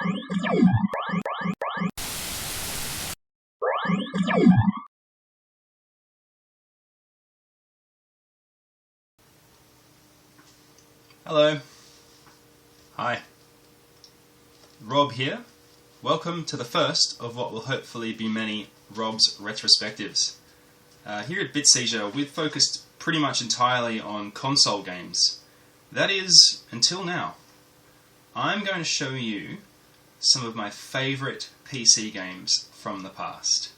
Hello. Hi. Rob here. Welcome to the first of what will hopefully be many Rob's retrospectives. Here at Bit Seizure, we've focused pretty much entirely on console games. That is, until now. I'm going to show you some of my favourite PC games from the past.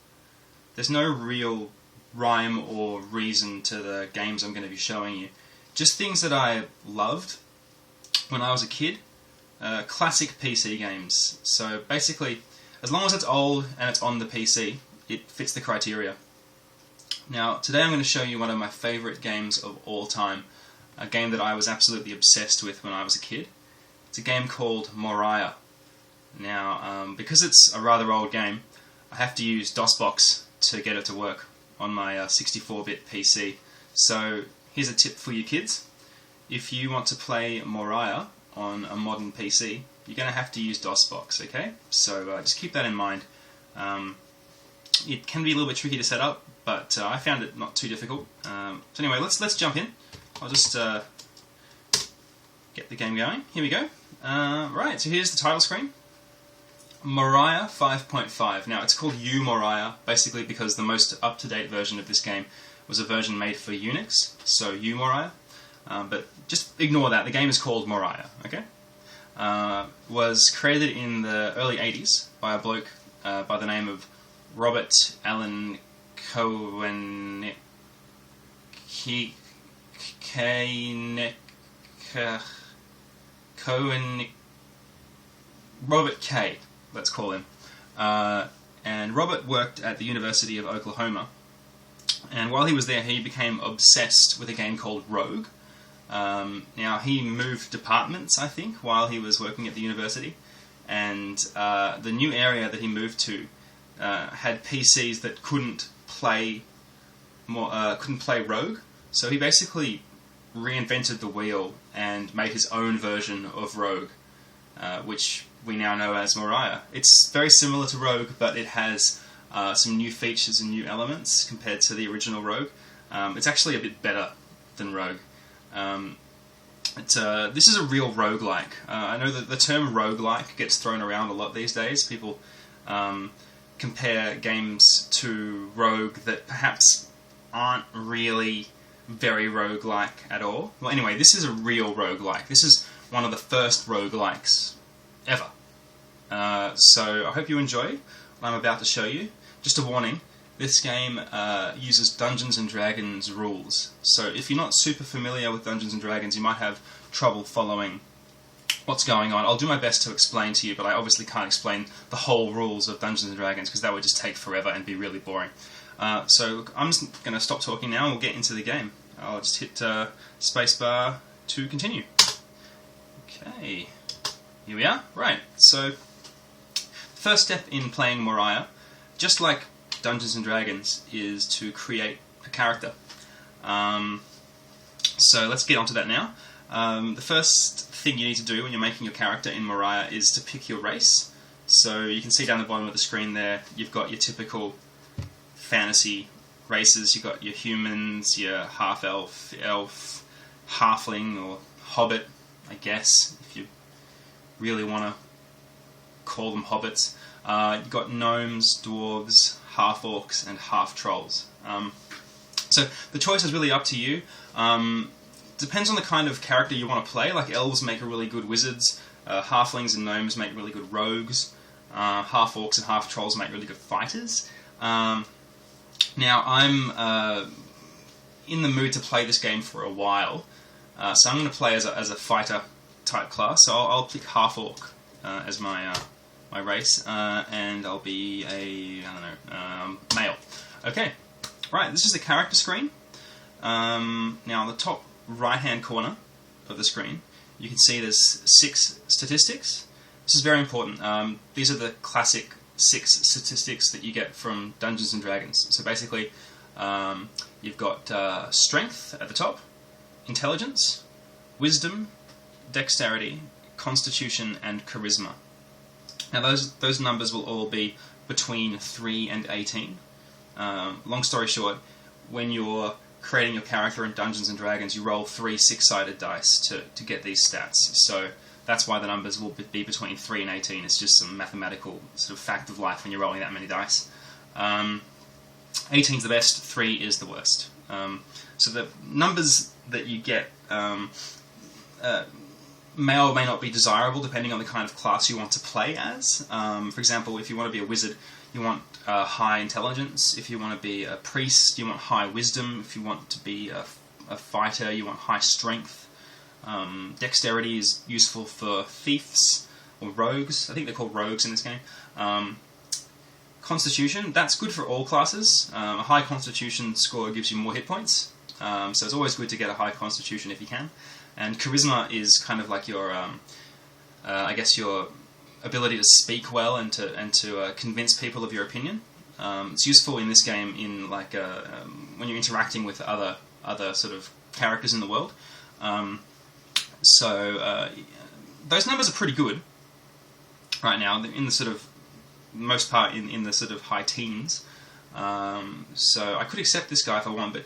There's no real rhyme or reason to the games I'm going to be showing you. Just things that I loved when I was a kid. Classic PC games. So basically, as long as it's old and it's on the PC, it fits the criteria. Now, today I'm going to show you one of my favourite games of all time. A game that I was absolutely obsessed with when I was a kid. It's a game called Moria. Now, because it's a rather old game, I have to use DOSBox to get it to work on my 64-bit PC. So, here's a tip for you kids. If you want to play Moria on a modern PC, you're going to have to use DOSBox, okay? So just keep that in mind. It can be a little bit tricky to set up, but I found it not too difficult. So anyway, let's jump in. I'll just get the game going. Here we go. Right, so here's the title screen. Moria 5.5. Now, it's called Moria, basically because the most up-to-date version of this game was a version made for Unix, so Moria. But just ignore that. The game is called Moria, okay? Was created in the early 80s by a bloke by the name of Robert Allen Cohen. Robert K, let's call him. And Robert worked at the University of Oklahoma. And while he was there, he became obsessed with a game called Rogue. Now, he moved departments, I think, while he was working at the university, and the new area that he moved to had PCs that couldn't play Rogue, so he basically reinvented the wheel and made his own version of Rogue, which we now know as Moria. It's very similar to Rogue, but it has some new features and new elements compared to the original Rogue. It's actually a bit better than Rogue. This is a real roguelike. I know that the term roguelike gets thrown around a lot these days. People compare games to Rogue that perhaps aren't really very roguelike at all. Well, anyway, this is a real roguelike. This is one of the first roguelikes ever. So I hope you enjoy what I'm about to show you. Just a warning. This game uses Dungeons & Dragons rules, so if you're not super familiar with Dungeons & Dragons, you might have trouble following what's going on. I'll do my best to explain to you, but I obviously can't explain the whole rules of Dungeons & Dragons, because that would just take forever and be really boring. So I'm just going to stop talking now and we'll get into the game. I'll just hit spacebar to continue. Okay, here we are. Right, so first step in playing Moria, just like Dungeons & Dragons, is to create a character. So let's get onto that now. The first thing you need to do when you're making your character in Moria is to pick your race. So you can see down the bottom of the screen there, you've got your typical fantasy races. You've got your humans, your half-elf, elf, halfling, or hobbit, I guess, if you really want to call them hobbits. You've got gnomes, dwarves, half-orcs, and half-trolls. So the choice is really up to you. Depends on the kind of character you want to play. Like elves make really good wizards, halflings and gnomes make really good rogues, half-orcs and half-trolls make really good fighters. Now I'm in the mood to play this game for a while, so I'm going to play as a fighter type class. So I'll pick half-orc as my race, and I'll be a male. Okay, right. This is the character screen. Now on the top right-hand corner of the screen, you can see there's 6 statistics. This is very important. These are the classic 6 statistics that you get from Dungeons & Dragons. So basically, you've got strength at the top, intelligence, wisdom, dexterity, constitution, and charisma. Now those numbers will all be between 3 and 18. Long story short, when you're creating your character in Dungeons and Dragons, you roll 3 6-sided dice to get these stats. So that's why the numbers will be between 3 and 18. It's just some mathematical sort of fact of life when you're rolling that many dice. 18 is the best, 3 is the worst. So the numbers that you get may or may not be desirable depending on the kind of class you want to play as. For example, if you want to be a wizard, you want high intelligence. If you want to be a priest, you want high wisdom. If you want to be a fighter, you want high strength. Dexterity is useful for thieves or rogues. I think they're called rogues in this game. Constitution, that's good for all classes. A high Constitution score gives you more hit points. So it's always good to get a high Constitution if you can. And Charisma is kind of like your, I guess, your ability to speak well and to convince people of your opinion. It's useful in this game in like when you're interacting with other sort of characters in the world. So those numbers are pretty good right now in the sort of most part in the sort of high teens. So I could accept this guy if I want, but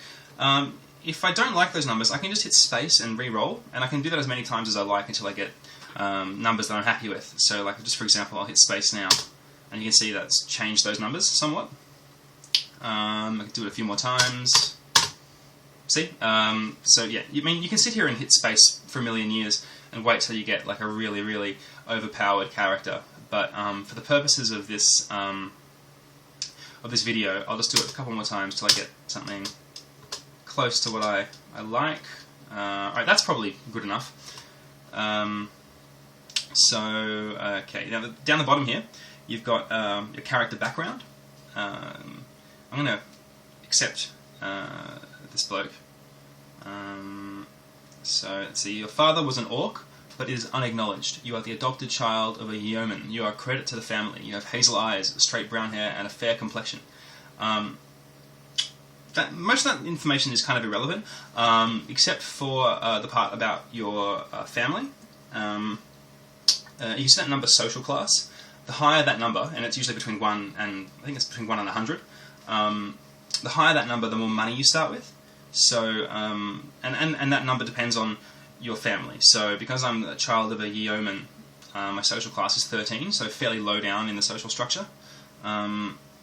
if I don't like those numbers, I can just hit space and re-roll, and I can do that as many times as I like until I get numbers that I'm happy with. So like just for example, I'll hit space now, and you can see that's changed those numbers somewhat. I can do it a few more times. See? So yeah, I mean, you can sit here and hit space for a million years and wait till you get like a really, really overpowered character. But for the purposes of this video, I'll just do it a couple more times till I get something close to what I like. Alright, that's probably good enough. Okay, now down the bottom here, you've got your character background. I'm going to accept this bloke. So let's see, your father was an orc, but is unacknowledged. You are the adopted child of a yeoman. You are a credit to the family. You have hazel eyes, straight brown hair, and a fair complexion. Most of that information is kind of irrelevant, except for the part about your family. You see that number social class. The higher that number, and it's usually between 1 and, I think it's between 1 and 100, the higher that number, the more money you start with. So, and that number depends on your family. So, because I'm a child of a yeoman, my social class is 13, so fairly low down in the social structure.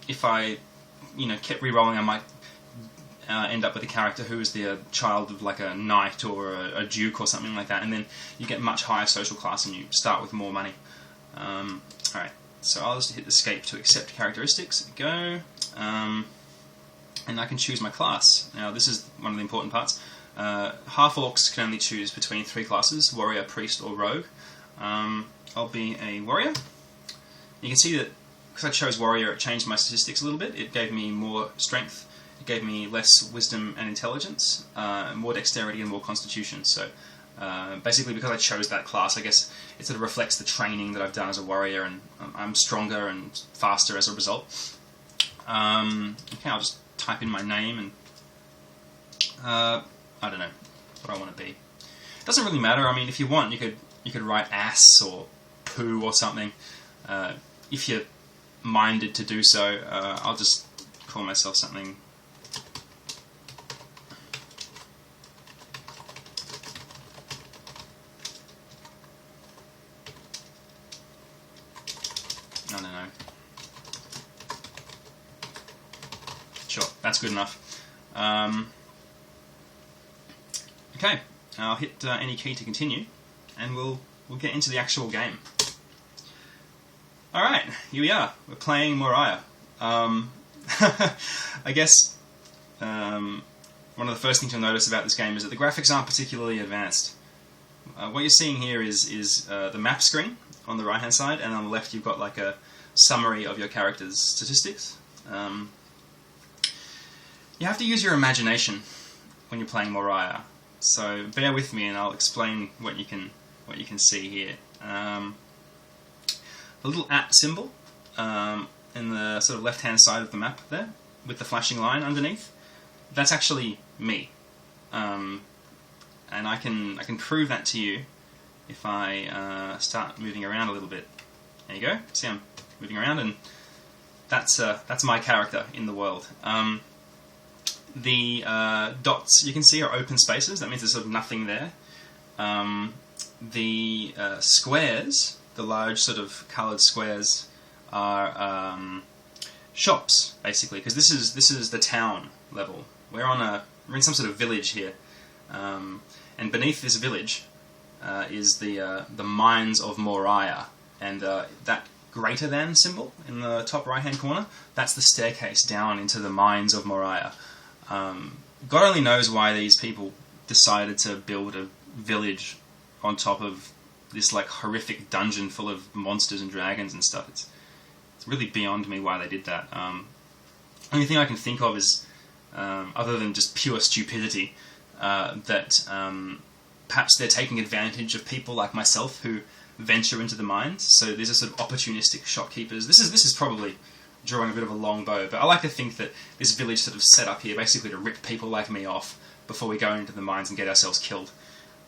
If I, kept re-rolling, I might end up with a character who is the child of like a knight or a duke or something like that, and then you get much higher social class and you start with more money. Alright, so I'll just hit escape to accept characteristics. There we go. And I can choose my class. Now this is one of the important parts. Half-orcs can only choose between 3 classes, warrior, priest or rogue. I'll be a warrior. You can see that because I chose warrior, it changed my statistics a little bit. It gave me more strength, it gave me less wisdom and intelligence, more dexterity and more constitution. So basically because I chose that class, I guess it sort of reflects the training that I've done as a warrior, and I'm stronger and faster as a result. Okay, I'll just type in my name and I don't know what I want to be. It doesn't really matter. I mean, if you want, you could write ass or poo or something. If you're minded to do so, I'll just call myself something. I don't know. Sure, that's good enough. Okay, I'll hit any key to continue, and we'll get into the actual game. Alright, here we are. We're playing Moria. I guess one of the first things you'll notice about this game is that the graphics aren't particularly advanced. What you're seeing here is the map screen on the right hand side, and on the left you've got like a summary of your character's statistics. You have to use your imagination when you're playing Moria, so bear with me and I'll explain what you can see here. The little @ symbol in the sort of left hand side of the map there, with the flashing line underneath, that's actually me. And I can prove that to you if I start moving around a little bit. There you go. See, I'm moving around, and that's my character in the world. The dots you can see are open spaces. That means there's sort of nothing there. The squares, the large sort of coloured squares, are shops, basically, because this is the town level. We're in some sort of village here, and beneath this village is the mines of Moria, and that greater than symbol in the top right hand corner, that's the staircase down into the mines of Moria. God only knows why these people decided to build a village on top of this like horrific dungeon full of monsters and dragons and stuff. It's really beyond me why they did that. Only thing I can think of is, other than just pure stupidity, that perhaps they're taking advantage of people like myself who venture into the mines. So these are sort of opportunistic shopkeepers. This is probably drawing a bit of a long bow, but I like to think that this village sort of set up here basically to rip people like me off before we go into the mines and get ourselves killed.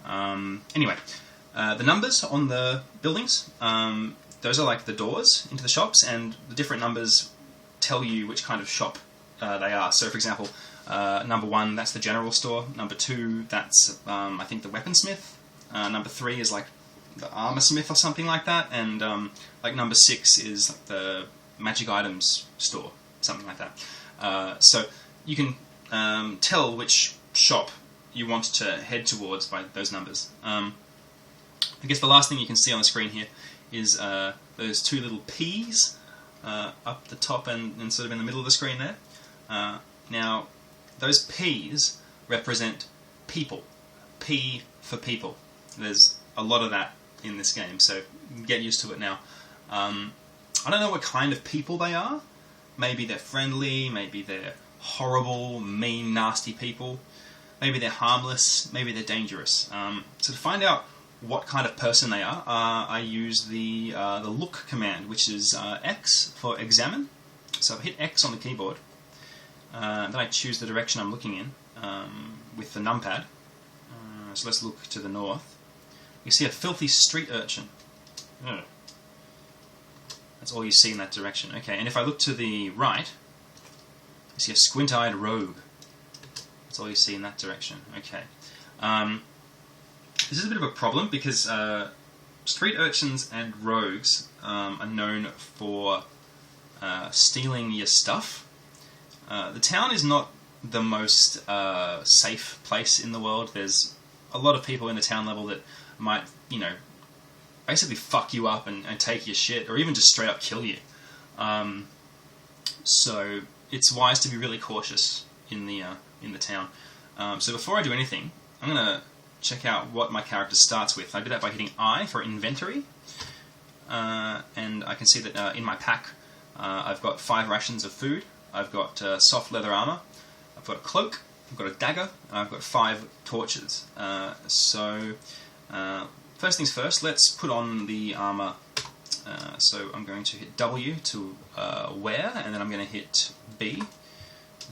Anyway, the numbers on the buildings, those are like the doors into the shops, and the different numbers tell you which kind of shop they are. So, for example, number 1, that's the general store. Number 2, that's, I think, the Weaponsmith. Number 3 is like the armor smith or something like that. And like number 6 is like the magic items store, something like that. So you can tell which shop you want to head towards by those numbers. I guess the last thing you can see on the screen here is those 2 little P's up the top and sort of in the middle of the screen there. Now, those P's represent people. P for people. There's a lot of that in this game, so get used to it now. I don't know what kind of people they are. Maybe they're friendly, maybe they're horrible, mean, nasty people. Maybe they're harmless, maybe they're dangerous. So to find out what kind of person they are, I use the look command, which is X for examine. So if I hit X on the keyboard, then I choose the direction I'm looking in with the numpad. So let's look to the north. You see a filthy street urchin. Ugh. That's all you see in that direction. Okay, and if I look to the right, you see a squint-eyed rogue. That's all you see in that direction. Okay. This is a bit of a problem because street urchins and rogues are known for stealing your stuff. The town is not the most safe place in the world. There's a lot of people in the town level that might, basically fuck you up and take your shit, or even just straight up kill you. So it's wise to be really cautious in the town. So before I do anything, I'm going to check out what my character starts with. I do that by hitting I for inventory, and I can see that in my pack I've got 5 rations of food, I've got soft leather armor, I've got a cloak, I've got a dagger, and I've got 5 torches. First things first, let's put on the armor. So I'm going to hit W to wear, and then I'm going to hit B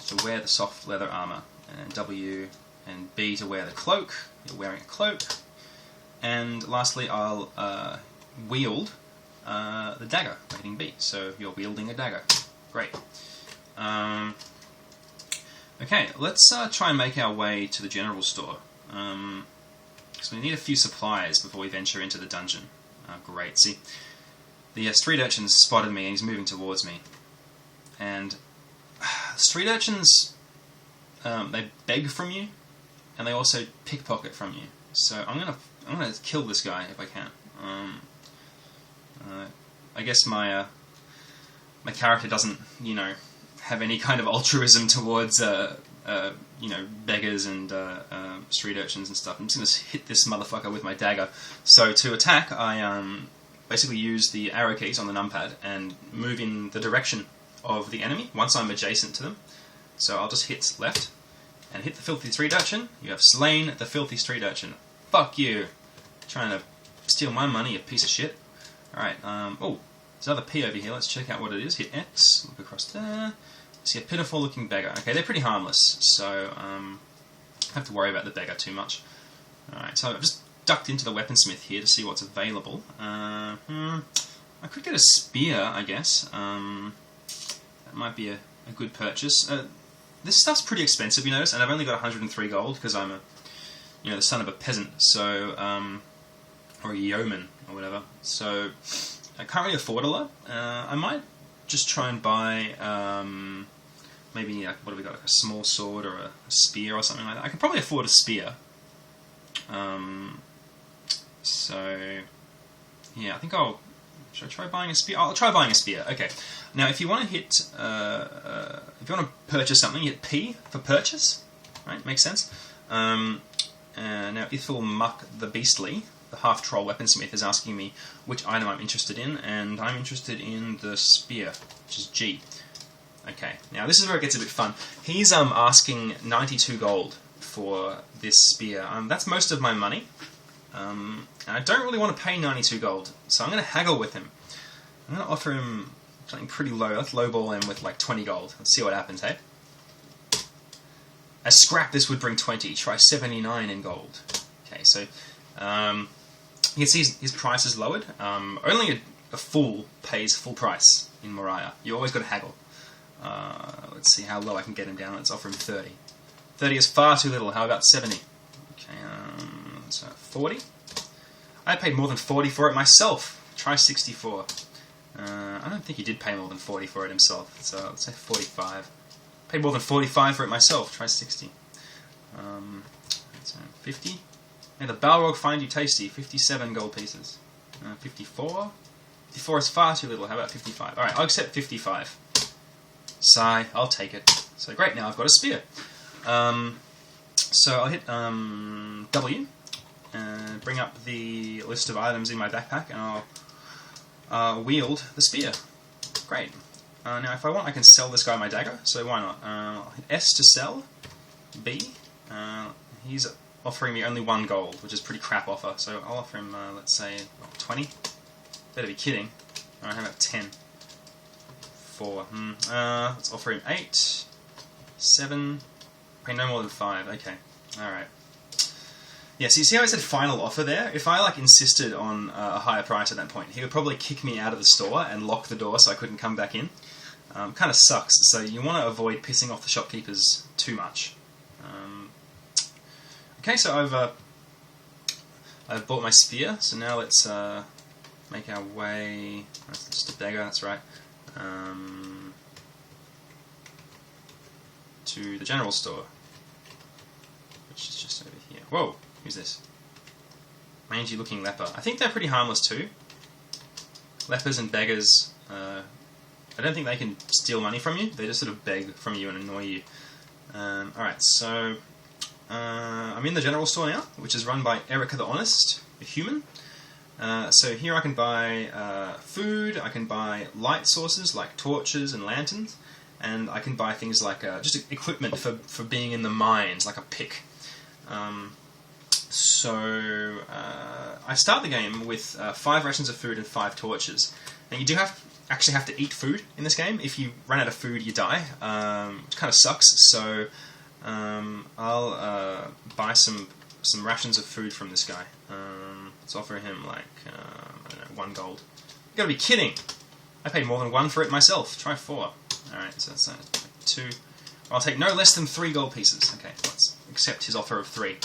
to wear the soft leather armor, and W and B to wear the cloak. You're wearing a cloak. And lastly, I'll wield the dagger by hitting B. So you're wielding a dagger. Great. Okay, let's try and make our way to the general store. So we need a few supplies before we venture into the dungeon. Great. See, the street urchin's spotted me and he's moving towards me. And street urchins, they beg from you, and they also pickpocket from you. So I'm gonna kill this guy if I can. I guess my character doesn't, have any kind of altruism towards beggars and street urchins and stuff. I'm just gonna hit this motherfucker with my dagger. So to attack, I basically use the arrow keys on the numpad and move in the direction of the enemy once I'm adjacent to them. So I'll just hit left and hit the filthy street urchin. You have slain the filthy street urchin. Fuck you! Trying to steal my money, you piece of shit. Alright, oh, there's another P over here. Let's check out what it is. Hit X, look across there. See a pitiful looking beggar. Okay, they're pretty harmless, so I don't have to worry about the beggar too much. Alright, so I've just ducked into the weaponsmith here to see what's available. I could get a spear, I guess. That might be a good purchase. This stuff's pretty expensive, you notice, and I've only got 103 gold because I'm the son of a peasant, so or a yeoman or whatever. So I can't really afford a lot. I might just try and buy maybe what do we got? Like a small sword or a spear or something like that. I could probably afford a spear. So yeah, I think should I try buying a spear? I'll try buying a spear. Okay. Now, if you want to hit, if you want to purchase something, you hit P for purchase. Right, makes sense. Now, Ithil Muck the Beastly, the half-troll weaponsmith, is asking me which item I'm interested in, and I'm interested in the spear, which is G. Okay. Now, this is where it gets a bit fun. He's asking 92 gold for this spear. That's most of my money. And I don't really want to pay 92 gold, so I'm going to haggle with him. I'm going to offer him something pretty low. Let's lowball him with like 20 gold. Let's see what happens, hey? As scrap, this would bring 20. Try 79 in gold. Okay, so you can see his price is lowered. Only a fool pays full price in Moria. You always got to haggle. Let's see how low I can get him down. Let's offer him 30. 30 is far too little. How about 70? Okay, so 40. I paid more than 40 for it myself. Try 64. I don't think he did pay more than 40 for it himself, so let's say 45. Paid more than 45 for it myself. Try 60. So 50. May the Balrog find you tasty. 57 gold pieces. 54. 54 is far too little. How about 55? Alright, I'll accept 55. Sigh, I'll take it. So great, now I've got a spear. So I'll hit W, and bring up the list of items in my backpack, and I'll wield the spear. Great. Now if I want, I can sell this guy my dagger, so why not? I'll hit S to sell. B. He's offering me only 1 gold, which is a pretty crap offer, so I'll offer him, let's say, 20. Better be kidding. Alright, how about 10? 4. Let's offer him 8. 7. Pay no more than 5. Okay. Alright. Yeah, so you see how I said final offer there? If I insisted on a higher price at that point, he would probably kick me out of the store and lock the door so I couldn't come back in. Kind of sucks, so you want to avoid pissing off the shopkeepers too much. Okay, so I've bought my spear, so now let's make our way... That's just a dagger, that's right. To the general store, which is just over here. Whoa, who's this? Mangy looking leper. I think they're pretty harmless too. Lepers and beggars, I don't think they can steal money from you, they just sort of beg from you and annoy you. Alright, so I'm in the general store now, which is run by Erica the Honest, a human. So here I can buy food, I can buy light sources like torches and lanterns, and I can buy things like just equipment for being in the mines, like a pick. So I start the game with 5 rations of food and 5 torches. And you do actually have to eat food in this game. If you run out of food, you die, which kind of sucks. So I'll buy some rations of food from this guy. Let's offer him I don't know, 1 gold. You gotta be kidding! I paid more than 1 for it myself. Try 4. Alright, so that's 2. I'll take no less than 3 gold pieces. Okay, let's accept his offer of 3.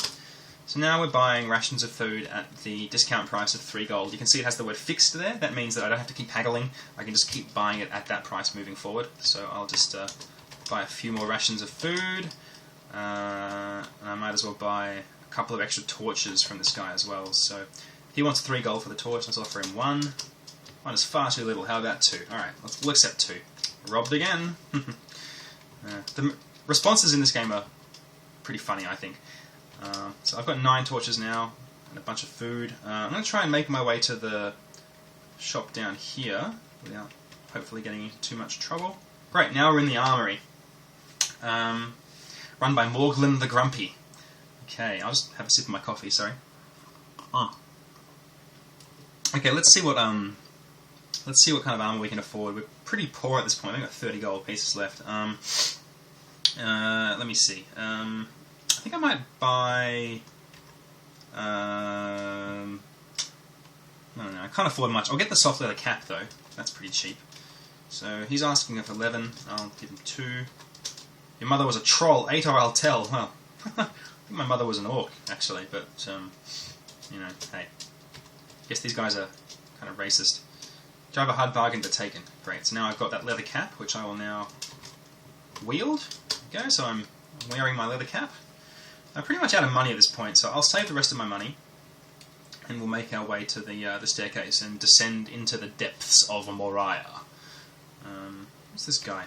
So now we're buying rations of food at the discount price of 3 gold. You can see it has the word fixed there. That means that I don't have to keep haggling. I can just keep buying it at that price moving forward. So I'll just buy a few more rations of food. And I might as well buy a couple of extra torches from this guy as well. So he wants 3 gold for the torch. Let's offer him 1. 1 is far too little. How about 2? Alright, we'll accept 2. Robbed again. The responses in this game are pretty funny, I think. So I've got 9 torches now and a bunch of food. I'm going to try and make my way to the shop down here without hopefully getting into too much trouble. Great, now we're in the armory. Run by Morglin the Grumpy. Okay, I'll just have a sip of my coffee, sorry. Okay, let's see what kind of armor we can afford. We're pretty poor at this point. We've got 30 gold pieces left. Let me see. I think I might buy I don't know, I can't afford much. I'll get the soft leather cap though, that's pretty cheap. So he's asking for 11, I'll give him 2. Your mother was a troll, 8 or I'll tell. Well, I think my mother was an orc, actually, but, you know, hey. Guess these guys are kind of racist. Drive a hard bargain but taken. Great, so now I've got that leather cap, which I will now wield. There we go, so I'm wearing my leather cap. I'm pretty much out of money at this point, so I'll save the rest of my money, and we'll make our way to the staircase and descend into the depths of Moria. What's this guy?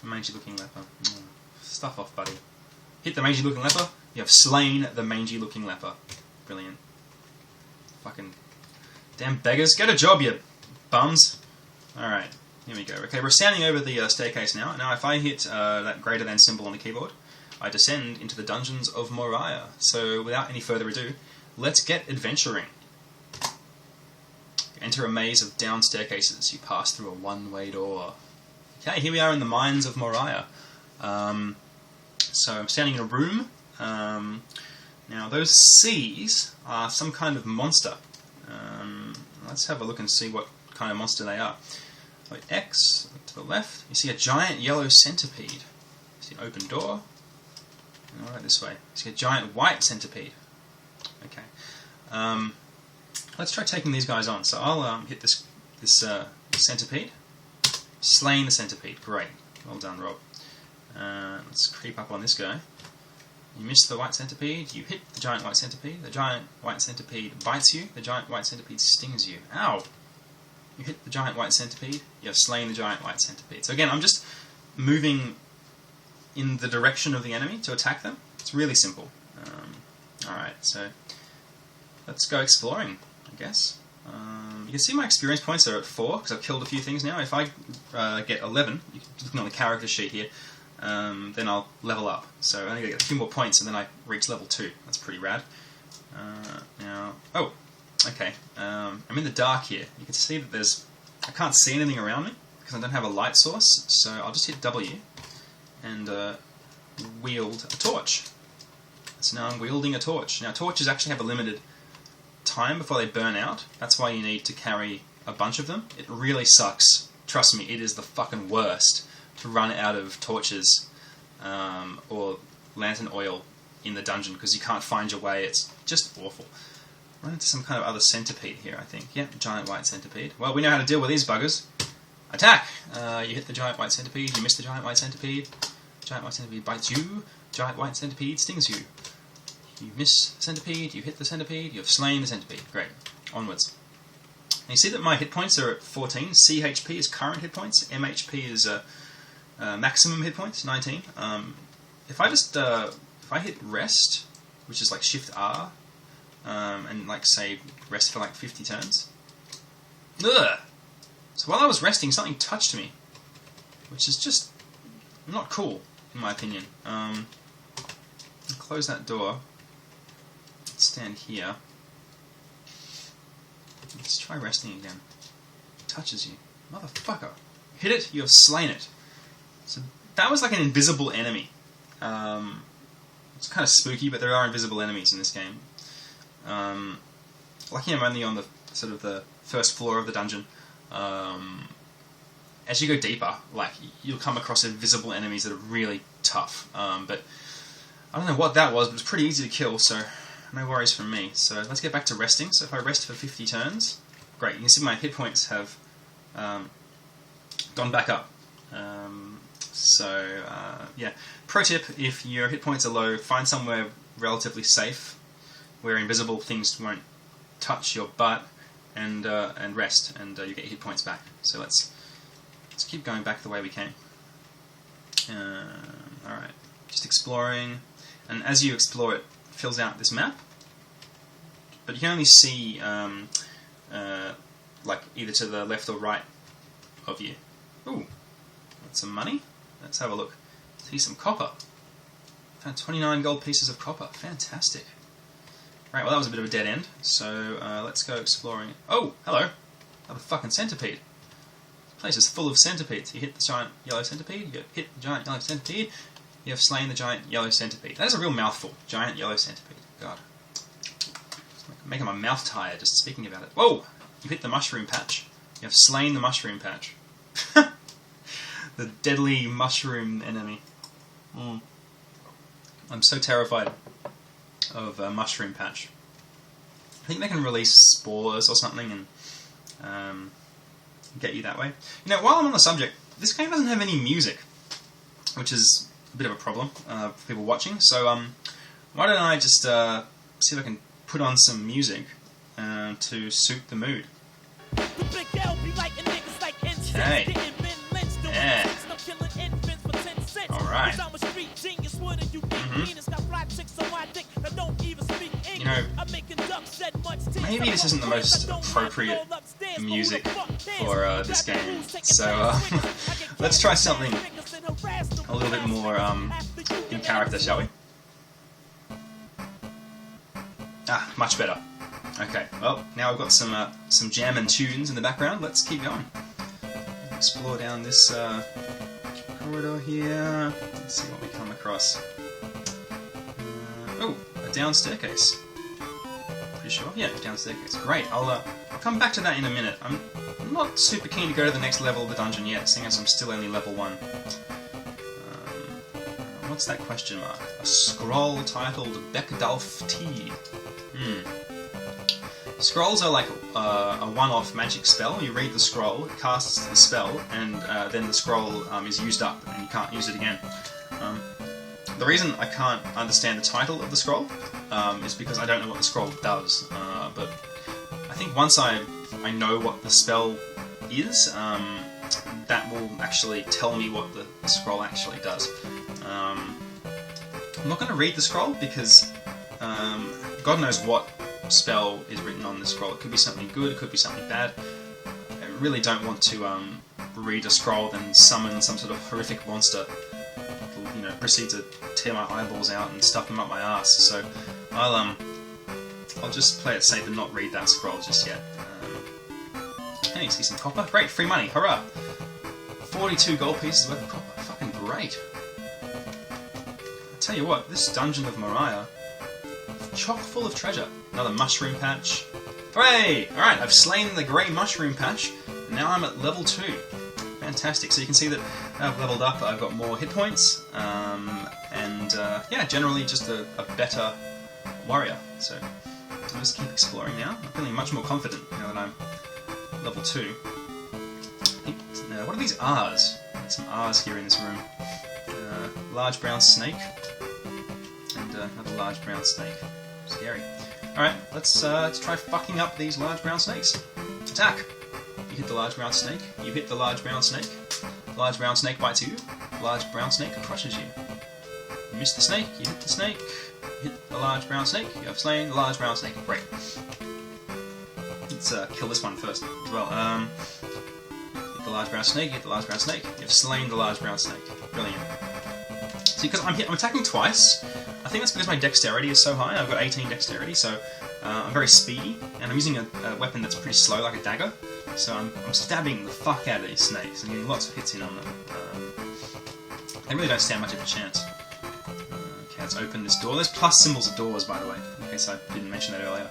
The mangy-looking leper. Stuff off, buddy. Hit the mangy-looking leper. You have slain the mangy-looking leper. Brilliant. Fucking damn beggars. Get a job, you bums. Alright, here we go. Okay, we're standing over the staircase now. Now, if I hit that greater than symbol on the keyboard, I descend into the dungeons of Moria. So, without any further ado, let's get adventuring. Enter a maze of down staircases. You pass through a one-way door. Okay, here we are in the mines of Moria. So I'm standing in a room. Now those C's are some kind of monster. Let's have a look and see what kind of monster they are. So X, to the left, you see a giant yellow centipede. You see an open door. And right this way. You see a giant white centipede. Okay. Let's try taking these guys on. So I'll hit this centipede. Slain the centipede. Great. Well done, Rob. Let's creep up on this guy. You miss the white centipede. You hit the giant white centipede. The giant white centipede bites you. The giant white centipede stings you. Ow! You hit the giant white centipede. You have slain the giant white centipede. So again, I'm just moving in the direction of the enemy to attack them. It's really simple. Alright, so let's go exploring, I guess. You can see my experience points are at 4 because I've killed a few things now. If I get 11, looking on the character sheet here, then I'll level up. So I only get a few more points and then I reach level 2. That's pretty rad. Now, oh, okay. I'm in the dark here. You can see that I can't see anything around me because I don't have a light source. So I'll just hit W and wield a torch. So now I'm wielding a torch. Now torches actually have a limited time before they burn out. That's why you need to carry a bunch of them. It really sucks. Trust me, it is the fucking worst to run out of torches or lantern oil in the dungeon because you can't find your way. It's just awful. Run into some kind of other centipede here, I think. Yep, giant white centipede. Well, we know how to deal with these buggers. Attack! You hit the giant white centipede, you miss the giant white centipede. Giant white centipede bites you. Giant white centipede stings you. You miss the centipede, you hit the centipede, you have slain the centipede. Great. Onwards. And you see that my hit points are at 14. CHP is current hit points. MHP is maximum hit points, 19. If I hit rest, which is like Shift R, and like say rest for like 50 turns. Ugh! So while I was resting, something touched me, which is just not cool, in my opinion. Close that door. Stand here. Let's try resting again. It touches you. Motherfucker. Hit it, you have slain it. So that was like an invisible enemy. It's kind of spooky, but there are invisible enemies in this game. Lucky I'm only on the sort of the first floor of the dungeon. As you go deeper, like you'll come across invisible enemies that are really tough. But I don't know what that was, but it was pretty easy to kill, so no worries from me. So let's get back to resting. So if I rest for 50 turns, great. You can see my hit points have gone back up. Yeah. Pro tip: if your hit points are low, find somewhere relatively safe, where invisible things won't touch your butt, and rest, and you get your hit points back. So let's keep going back the way we came. All right, just exploring, and as you explore, it fills out this map. But you can only see like either to the left or right of you. Ooh, that's some money. Let's have a look. See some copper. Found 29 gold pieces of copper. Fantastic. Right, well that was a bit of a dead end, so let's go exploring. Oh, hello. Another fucking centipede. This place is full of centipedes. You hit the giant yellow centipede, you hit the giant yellow centipede, you have slain the giant yellow centipede. That is a real mouthful. Giant yellow centipede. God. Let's make making my mouth tired just speaking about it. Whoa! You hit the mushroom patch. You have slain the mushroom patch. The deadly mushroom enemy. I'm so terrified of mushroom patch. I think they can release spores or something and get you that way. You know, while I'm on the subject, this game doesn't have any music, which is a bit of a problem for people watching. So why don't I just see if I can put on some music to suit the mood. Okay. Yeah. Alright. You know, maybe this isn't the most appropriate music for this game, so let's try something a little bit more in character, shall we? Ah, much better. Okay, well, now we've got some jam and tunes in the background. Let's keep going. Explore down this corridor here. Let's see what we come across. Oh, a down staircase. Pretty sure. Yeah, down staircase. Great. I'll come back to that in a minute. I'm not super keen to go to the next level of the dungeon yet, seeing as I'm still only level 1. What's that question mark? A scroll titled Beckdalf T. Scrolls are like a one-off magic spell. You read the scroll, it casts the spell, and then the scroll is used up, and you can't use it again. The reason I can't understand the title of the scroll is because I don't know what the scroll does. But I think once I know what the spell is, that will actually tell me what the scroll actually does. I'm not going to read the scroll because God knows what spell is written on the scroll. It could be something good, it could be something bad. I really don't want to read a scroll then summon some sort of horrific monster, you know, proceed to tear my eyeballs out and stuff them up my ass. So I'll just play it safe and not read that scroll just yet. Okay, see some copper. Great, free money, hurrah! 42 gold pieces worth of copper. Fucking great. I tell you what, this dungeon of Moria, chock full of treasure. Another mushroom patch. Hooray! Alright, I've slain the grey mushroom patch, and now I'm at level 2. Fantastic. So you can see that I've leveled up, I've got more hit points, and yeah, generally just a better warrior. So I'll just keep exploring now. I'm feeling much more confident now that I'm level 2. What are these R's? There's some R's here in this room. Large brown snake, and another large brown snake. Scary. Alright, let's try fucking up these large brown snakes. Attack! You hit the large brown snake, you hit the large brown snake, large brown snake bites you, large brown snake crushes you. You miss the snake, you hit the snake, you hit the large brown snake, you have slain the large brown snake. Great. Let's kill this one first as well. Hit the large brown snake, hit the large brown snake, you have slain the large brown snake. Brilliant. See, because I'm attacking twice, I think that's because my dexterity is so high. I've got 18 dexterity, so I'm very speedy, and I'm using a weapon that's pretty slow, like a dagger. So I'm stabbing the fuck out of these snakes and getting lots of hits in on them. They really don't stand much of a chance. Okay, let's open this door. There's plus symbols of doors, by the way, in case I didn't mention that earlier.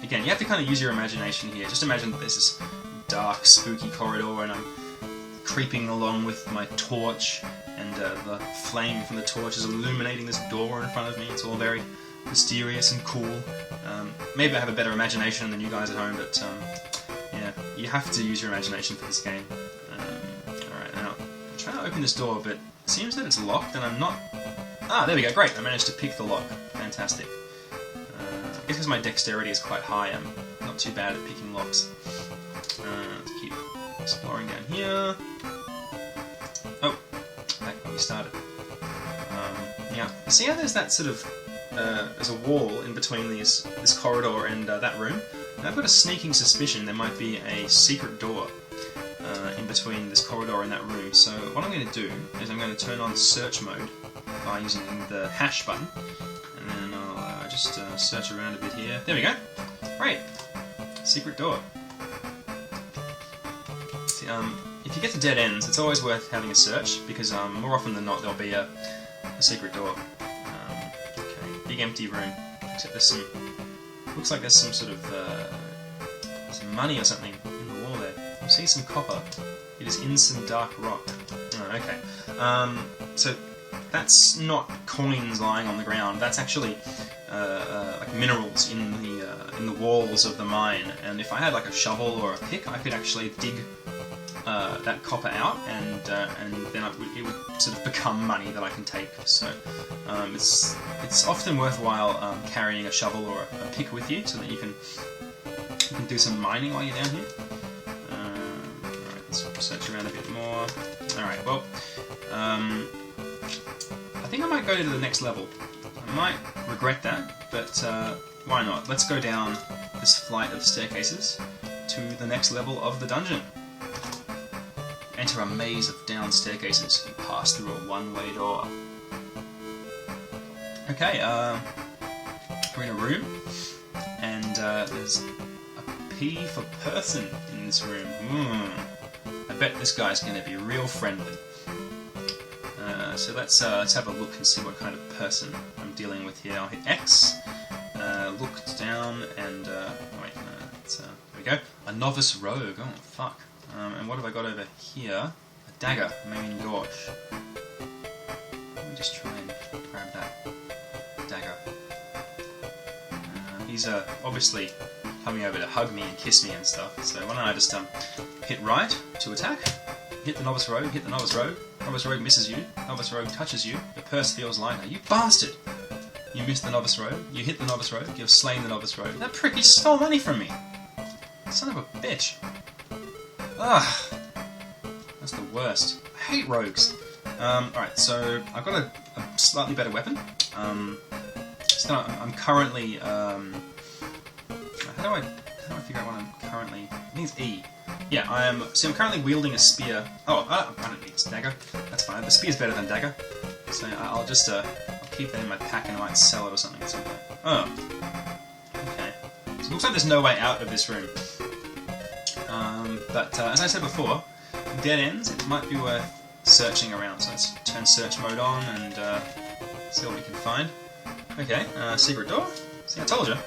Again, you have to kind of use your imagination here. Just imagine that there's this dark, spooky corridor, and I'm creeping along with my torch, and the flame from the torch is illuminating this door in front of me. It's all very mysterious and cool. Maybe I have a better imagination than you guys at home, but yeah, you have to use your imagination for this game. Alright, now, I'm trying to open this door, but it seems that it's locked, and I'm not... Ah, there we go, great, I managed to pick the lock. Fantastic. I guess because my dexterity is quite high, I'm not too bad at picking locks. Let's keep exploring down here. Oh, back where we started. Yeah, you see how there's that sort of there's a wall in between this corridor and that room? And I've got a sneaking suspicion there might be a secret door in between this corridor and that room. So what I'm going to do is I'm going to turn on search mode by using the hash button, and then I'll just search around a bit here. There we go. Great. Secret door. See, if you get to dead ends, it's always worth having a search, because more often than not there'll be a secret door. Okay, big empty room, except there's some Looks like there's some sort of some money or something in the wall there. You see some copper. It is in some dark rock. Oh, okay. So that's not coins lying on the ground. That's actually like minerals in the walls of the mine. And if I had like a shovel or a pick, I could actually dig that copper out, and then it would sort of become money that I can take. So it's often worthwhile carrying a shovel or a pick with you, so that you can do some mining while you're down here. Alright, let's search around a bit more. Alright, well, I think I might go to the next level. I might regret that, but why not? Let's go down this flight of staircases to the next level of the dungeon. Enter a maze of down staircases. You pass through a one-way door. Okay, we're in a room, and there's a P for person in this room. I bet this guy's going to be real friendly. So let's have a look and see what kind of person I'm dealing with here. I'll hit X, look down, and wait, there we go. A novice rogue. Oh fuck. And what have I got over here? A dagger, main gorge. Let me just try and grab that dagger. He's obviously coming over to hug me and kiss me and stuff, so why don't I just hit right to attack, hit the novice rogue, hit the novice rogue, novice rogue misses you, novice rogue touches you, your purse feels lighter. You bastard! You missed the novice rogue, you hit the novice rogue, you've slain the novice rogue. That prick, he stole money from me! Son of a bitch! Ugh! That's the worst. I hate rogues. Alright, so I've got a slightly better weapon. So I'm currently, how do I figure out what I'm currently... I think it's E. Yeah, I'm currently wielding a spear. Oh, I don't need this dagger. That's fine. The spear's better than dagger. So I'll just, I'll keep that in my pack and I might sell it or something at some point. Oh. Okay. So it looks like there's no way out of this room. But as I said before, dead ends, it might be worth searching around. So let's turn search mode on and see what we can find. Okay, secret door. See, I told you.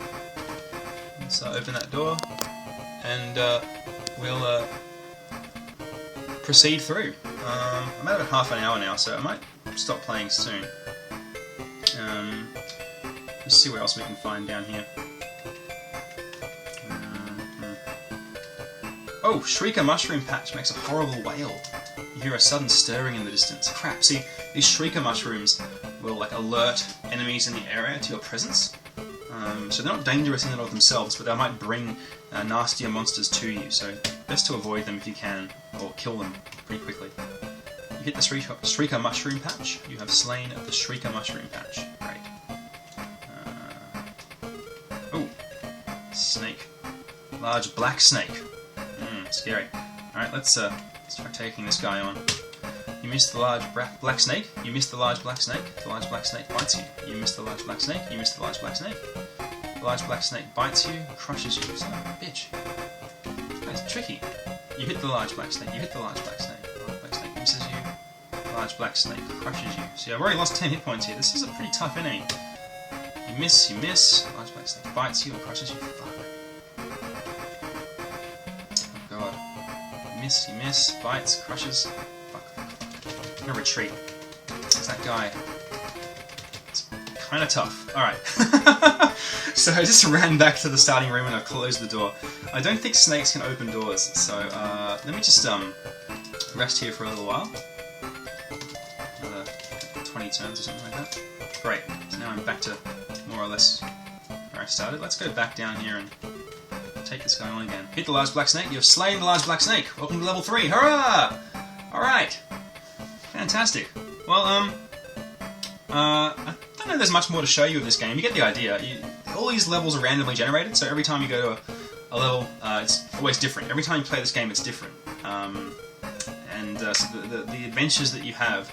Let's open that door, and we'll proceed through. I'm at about half an hour now, so I might stop playing soon. Let's see what else we can find down here. Oh, Shrieker Mushroom Patch makes a horrible wail. You hear a sudden stirring in the distance. Crap, see, these Shrieker Mushrooms will like alert enemies in the area to your presence. So they're not dangerous in and of themselves, but they might bring nastier monsters to you, so best to avoid them if you can, or kill them pretty quickly. You hit the Shrieker Mushroom Patch, you have slain the Shrieker Mushroom Patch. Great. Oh, snake. Large black snake. Scary. Alright, let's try taking this guy on. You missed the large black snake. You missed the large black snake. The large black snake bites you. You missed the large black snake. You missed the large black snake. The large black snake bites you, crushes you. Son of a bitch. That's tricky. You hit the large black snake. You hit the large black snake. The large black snake misses you. The large black snake crushes you. See, I've already lost 10 hit points here. This is a pretty tough enemy. You miss. The large black snake bites you and crushes you. Fuck. You miss, bites, crushes. Fuck. I'm gonna retreat. It's that guy. It's kinda tough. Alright. So I just ran back to the starting room and I closed the door. I don't think snakes can open doors, so let me just rest here for a little while. Another 20 turns or something like that. Great. So now I'm back to more or less where I started. Let's go back down here and take this guy on again. Hit the large black snake. You have slain the large black snake. Welcome to level 3. Hurrah! Alright. Fantastic. Well, I don't know if there's much more to show you of this game. You get the idea. All these levels are randomly generated, so every time you go to a level, it's always different. Every time you play this game, it's different. So the adventures that you have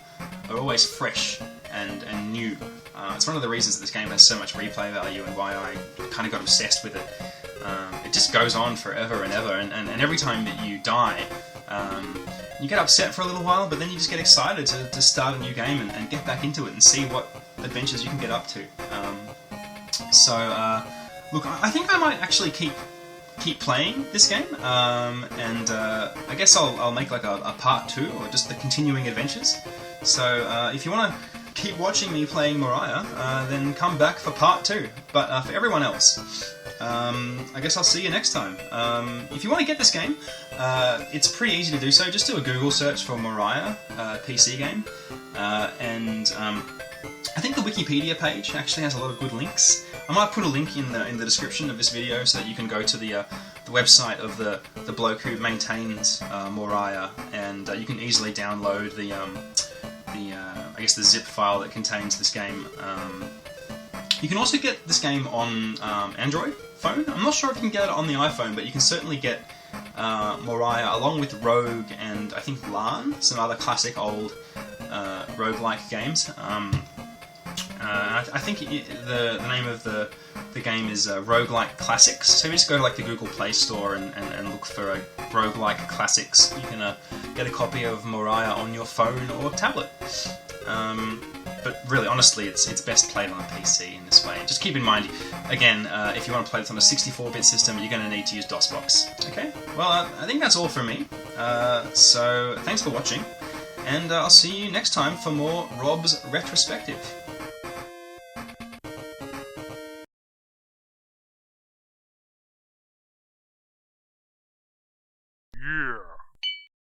are always fresh and new. It's one of the reasons that this game has so much replay value and why I kind of got obsessed with it. It just goes on forever and ever, and every time that you die, you get upset for a little while, but then you just get excited to start a new game and get back into it and see what adventures you can get up to. So look, I think I might actually keep playing this game, and I guess I'll make like a part 2, or just the continuing adventures. So if you want to keep watching me playing Moria, then come back for part 2. But for everyone else, I guess I'll see you next time. If you want to get this game, it's pretty easy to do so. Just do a Google search for Moria PC game, and I think the Wikipedia page actually has a lot of good links. I might put a link in the description of this video so that you can go to the website of the bloke who maintains Moria, and you can easily download the I guess the zip file that contains this game. You can also get this game on Android phone. I'm not sure if you can get it on the iPhone, but you can certainly get Moria along with Rogue and I think Lan, some other classic old roguelike games. I think the name of the game is Roguelike Classics. So you just go to like the Google Play Store and look for Roguelike Classics. You can get a copy of Moria on your phone or tablet. But really, honestly, it's best played on a PC in this way. Just keep in mind, again, if you want to play this on a 64-bit system, you're going to need to use DOSBox. Okay? Well, I think that's all from me. So thanks for watching, and I'll see you next time for more Rob's Retrospective.